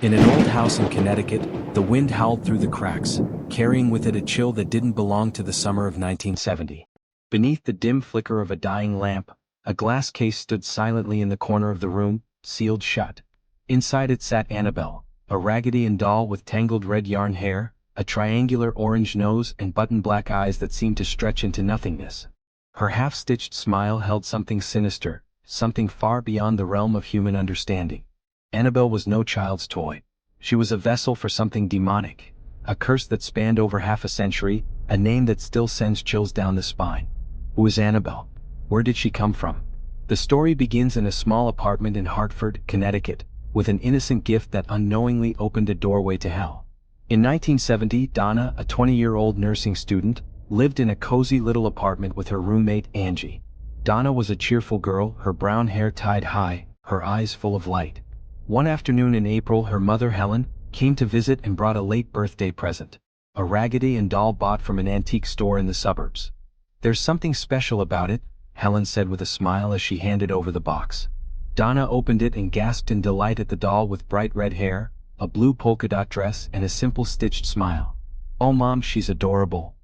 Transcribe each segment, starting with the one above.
In an old house in Connecticut, the wind howled through the cracks, carrying with it a chill that didn't belong to the summer of 1970. Beneath the dim flicker of a dying lamp, a glass case stood silently in the corner of the room, sealed shut. Inside it sat Annabelle, a Raggedy Ann doll with tangled red yarn hair, a triangular orange nose and buttoned black eyes that seemed to stretch into nothingness. Her half-stitched smile held something sinister, something far beyond the realm of human understanding. Annabelle was no child's toy. She was a vessel for something demonic, a curse that spanned over half a century, a name that still sends chills down the spine. Who is Annabelle? Where did she come from? The story begins in a small apartment in Hartford, Connecticut, with an innocent gift that unknowingly opened a doorway to hell. In 1970, Donna, a 20-year-old nursing student, lived in a cozy little apartment with her roommate Angie. Donna was a cheerful girl, her brown hair tied high, her eyes full of light. One afternoon in April, her mother Helen came to visit and brought a late birthday present, a Raggedy Ann doll bought from an antique store in the suburbs. "There's something special about it," Helen said with a smile as she handed over the box. Donna opened it and gasped in delight at the doll with bright red hair, a blue polka dot dress and a simple stitched smile. "Oh Mom, she's adorable."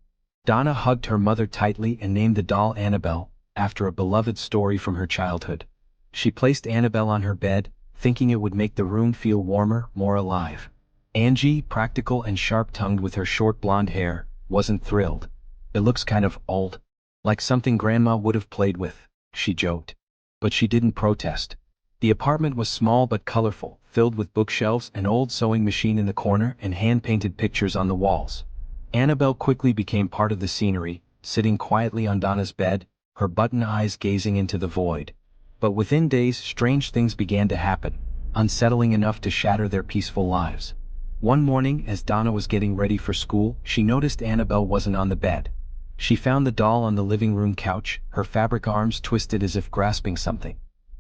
Donna hugged her mother tightly and named the doll Annabelle, after a beloved story from her childhood. She placed Annabelle on her bed, thinking it would make the room feel warmer, more alive. Angie, practical and sharp-tongued with her short blonde hair, wasn't thrilled. "It looks kind of old. Like something Grandma would have played with," she joked. But she didn't protest. The apartment was small but colorful, filled with bookshelves, an old sewing machine in the corner, and hand-painted pictures on the walls. Annabelle quickly became part of the scenery, sitting quietly on Donna's bed, her button eyes gazing into the void. But within days, strange things began to happen, unsettling enough to shatter their peaceful lives. One morning, as Donna was getting ready for school, she noticed Annabelle wasn't on the bed. She found the doll on the living room couch, her fabric arms twisted as if grasping something.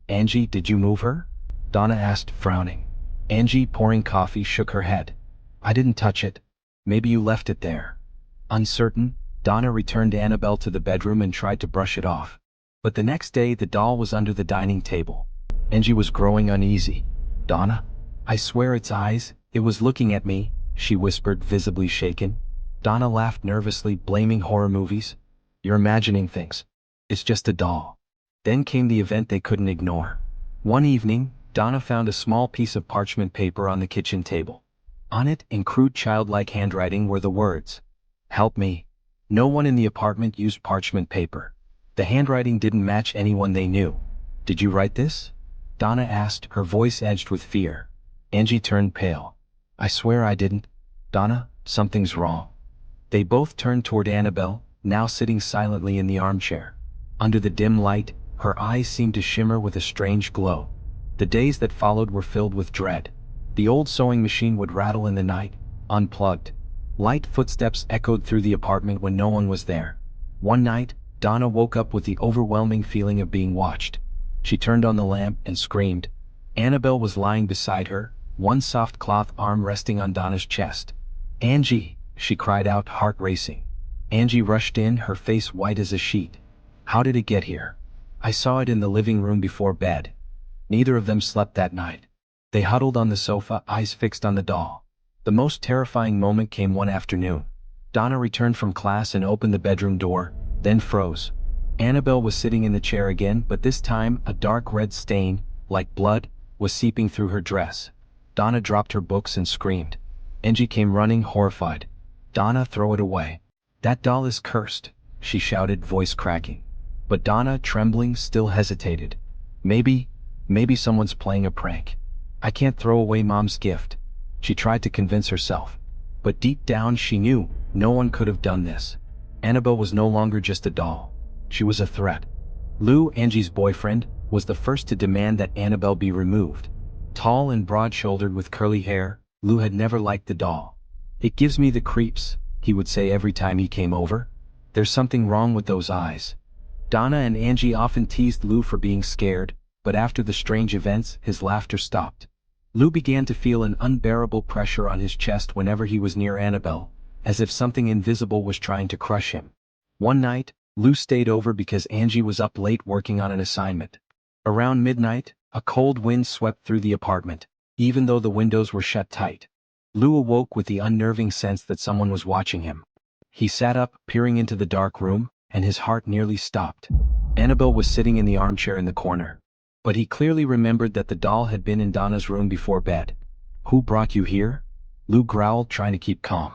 "Angie, did you move her?" Donna asked, frowning. Angie, pouring coffee, shook her head. "I didn't touch it. Maybe you left it there." Uncertain, Donna returned Annabelle to the bedroom and tried to brush it off. But the next day, the doll was under the dining table. Angie was growing uneasy. "Donna? I swear its eyes, it was looking at me," she whispered, visibly shaken. Donna laughed nervously, blaming horror movies. "You're imagining things. It's just a doll." Then came the event they couldn't ignore. One evening, Donna found a small piece of parchment paper on the kitchen table. On it, in crude childlike handwriting, were the words, "Help me." No one in the apartment used parchment paper. The handwriting didn't match anyone they knew. "Did you write this?" Donna asked, her voice edged with fear. Angie turned pale. "I swear I didn't. Donna, something's wrong." They both turned toward Annabelle, now sitting silently in the armchair. Under the dim light, her eyes seemed to shimmer with a strange glow. The days that followed were filled with dread. The old sewing machine would rattle in the night, unplugged. Light footsteps echoed through the apartment when no one was there. One night, Donna woke up with the overwhelming feeling of being watched. She turned on the lamp and screamed. Annabelle was lying beside her, one soft cloth arm resting on Donna's chest. "Angie!" she cried out, heart racing. Angie rushed in, her face white as a sheet. "How did it get here?" "I saw it in the living room before bed." Neither of them slept that night. They huddled on the sofa, eyes fixed on the doll. The most terrifying moment came one afternoon. Donna returned from class and opened the bedroom door, then froze. Annabelle was sitting in the chair again, but this time a dark red stain, like blood, was seeping through her dress. Donna dropped her books and screamed. Angie came running, horrified. "Donna, throw it away. That doll is cursed," she shouted, voice cracking. But Donna, trembling, still hesitated. Maybe someone's playing a prank. I can't throw away Mom's gift," she tried to convince herself. But deep down she knew no one could have done this. Annabelle was no longer just a doll. She was a threat. Lou, Angie's boyfriend, was the first to demand that Annabelle be removed. Tall and broad-shouldered with curly hair, Lou had never liked the doll. "It gives me the creeps," he would say every time he came over. "There's something wrong with those eyes." Donna and Angie often teased Lou for being scared, but after the strange events, his laughter stopped. Lou began to feel an unbearable pressure on his chest whenever he was near Annabelle, as if something invisible was trying to crush him. One night, Lou stayed over because Angie was up late working on an assignment. Around midnight, a cold wind swept through the apartment. even though the windows were shut tight. Lou awoke with the unnerving sense that someone was watching him. He sat up, peering into the dark room, and his heart nearly stopped. Annabelle was sitting in the armchair in the corner. But he clearly remembered that the doll had been in Donna's room before bed. "Who brought you here?" Lou growled, trying to keep calm.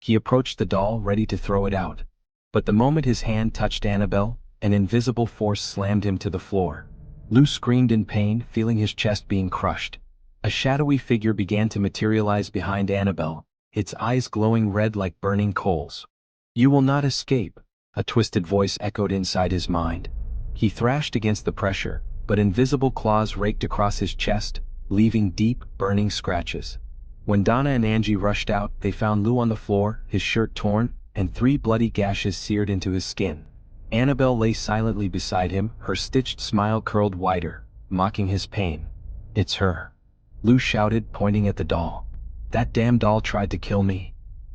He approached the doll, ready to throw it out. But the moment his hand touched Annabelle, an invisible force slammed him to the floor. Lou screamed in pain, feeling his chest being crushed. A shadowy figure began to materialize behind Annabelle, its eyes glowing red like burning coals. "You will not escape," a twisted voice echoed inside his mind. He thrashed against the pressure, but invisible claws raked across his chest, leaving deep, burning scratches. When Donna and Angie rushed out, they found Lou on the floor, his shirt torn, and 3 bloody gashes seared into his skin. Annabelle lay silently beside him, her stitched smile curled wider, mocking his pain. "It's her," Lou shouted, pointing at the doll. "That damn doll tried to kill me."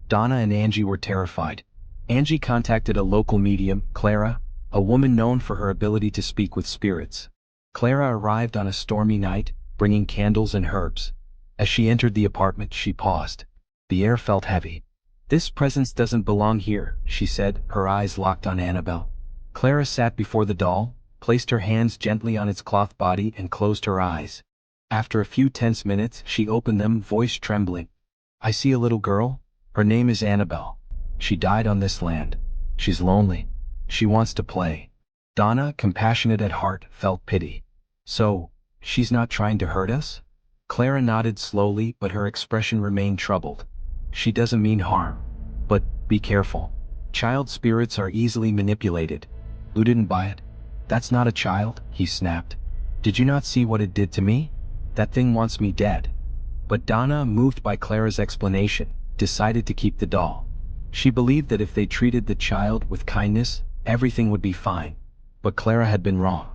Donna and Angie were terrified. Angie contacted a local medium, Clara, a woman known for her ability to speak with spirits. Clara arrived on a stormy night, bringing candles and herbs. As she entered the apartment, she paused. The air felt heavy. "This presence doesn't belong here," she said, her eyes locked on Annabelle. Clara sat before the doll, placed her hands gently on its cloth body and closed her eyes. After a few tense minutes, she opened them, voice trembling. "I see a little girl. Her name is Annabelle. She died on this land. She's lonely. She wants to play." Donna, compassionate at heart, felt pity. "So, she's not trying to hurt us?" Clara nodded slowly, but her expression remained troubled. "She doesn't mean harm. But, be careful. Child spirits are easily manipulated." Lou didn't buy it. "That's not a child," he snapped. "Did you not see what it did to me? That thing wants me dead." But Donna, moved by Clara's explanation, decided to keep the doll. She believed that if they treated the child with kindness, everything would be fine. But Clara had been wrong.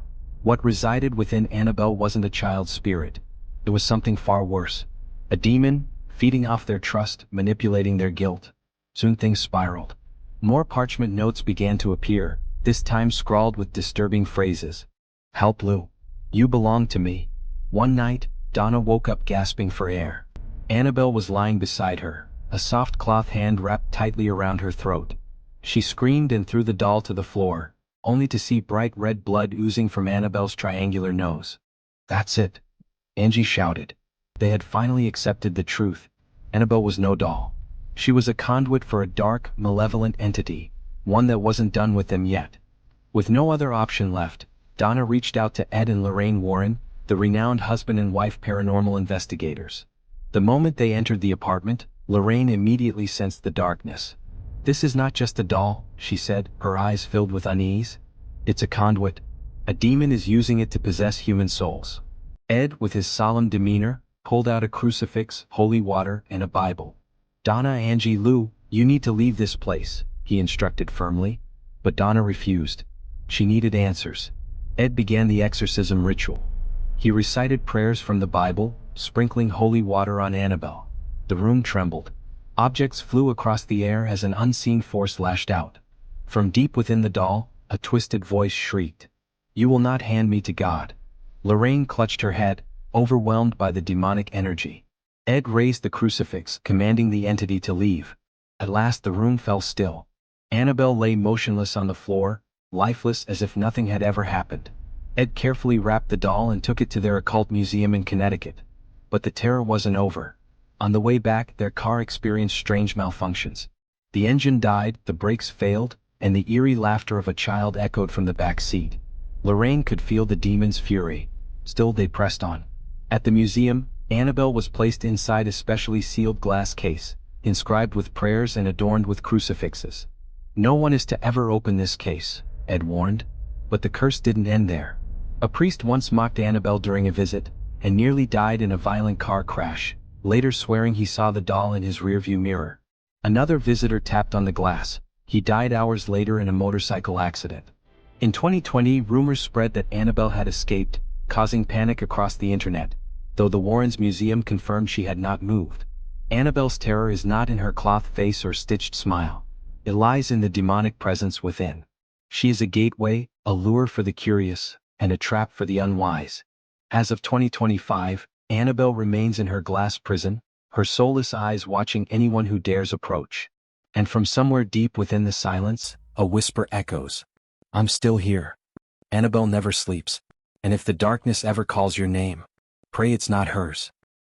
What resided within Annabelle wasn't a child's spirit. It was something far worse. A demon, feeding off their trust, manipulating their guilt. Soon things spiraled. More parchment notes began to appear, this time scrawled with disturbing phrases. "Help Lou. You belong to me." One night, Donna woke up gasping for air. Annabelle was lying beside her, a soft cloth hand wrapped tightly around her throat. She screamed and threw the doll to the floor, only to see bright red blood oozing from Annabelle's triangular nose. "That's it," Angie shouted. They had finally accepted the truth. Annabelle was no doll. She was a conduit for a dark, malevolent entity, one that wasn't done with them yet. With no other option left, Donna reached out to Ed and Lorraine Warren, the renowned husband and wife paranormal investigators. The moment they entered the apartment, Lorraine immediately sensed the darkness. "This is not just a doll," she said, her eyes filled with unease. "It's a conduit. A demon is using it to possess human souls." Ed, with his solemn demeanor, pulled out a crucifix, holy water, and a Bible. "Donna, Angie, Lou, you need to leave this place," he instructed firmly. But Donna refused. She needed answers. Ed began the exorcism ritual. He recited prayers from the Bible, sprinkling holy water on Annabelle. The room trembled. Objects flew across the air as an unseen force lashed out. From deep within the doll, a twisted voice shrieked, "You will not hand me to God." Lorraine clutched her head, overwhelmed by the demonic energy. Ed raised the crucifix, commanding the entity to leave. At last the room fell still. Annabelle lay motionless on the floor, lifeless as if nothing had ever happened. Ed carefully wrapped the doll and took it to their occult museum in Connecticut. But the terror wasn't over. On the way back, their car experienced strange malfunctions. The engine died, the brakes failed, and the eerie laughter of a child echoed from the back seat. Lorraine could feel the demon's fury. Still they pressed on. At the museum, Annabelle was placed inside a specially sealed glass case, inscribed with prayers and adorned with crucifixes. "No one is to ever open this case," Ed warned. But the curse didn't end there. A priest once mocked Annabelle during a visit, and nearly died in a violent car crash, later swearing he saw the doll in his rearview mirror. Another visitor tapped on the glass. He died hours later in a motorcycle accident. In 2020, rumors spread that Annabelle had escaped, causing panic across the internet, though the Warrens' museum confirmed she had not moved. Annabelle's terror is not in her cloth face or stitched smile. It lies in the demonic presence within. She is a gateway, a lure for the curious, and a trap for the unwise. As of 2025, Annabelle remains in her glass prison, her soulless eyes watching anyone who dares approach. And from somewhere deep within the silence, a whisper echoes. I'm still here. Annabelle never sleeps. And if the darkness ever calls your name, pray it's not hers.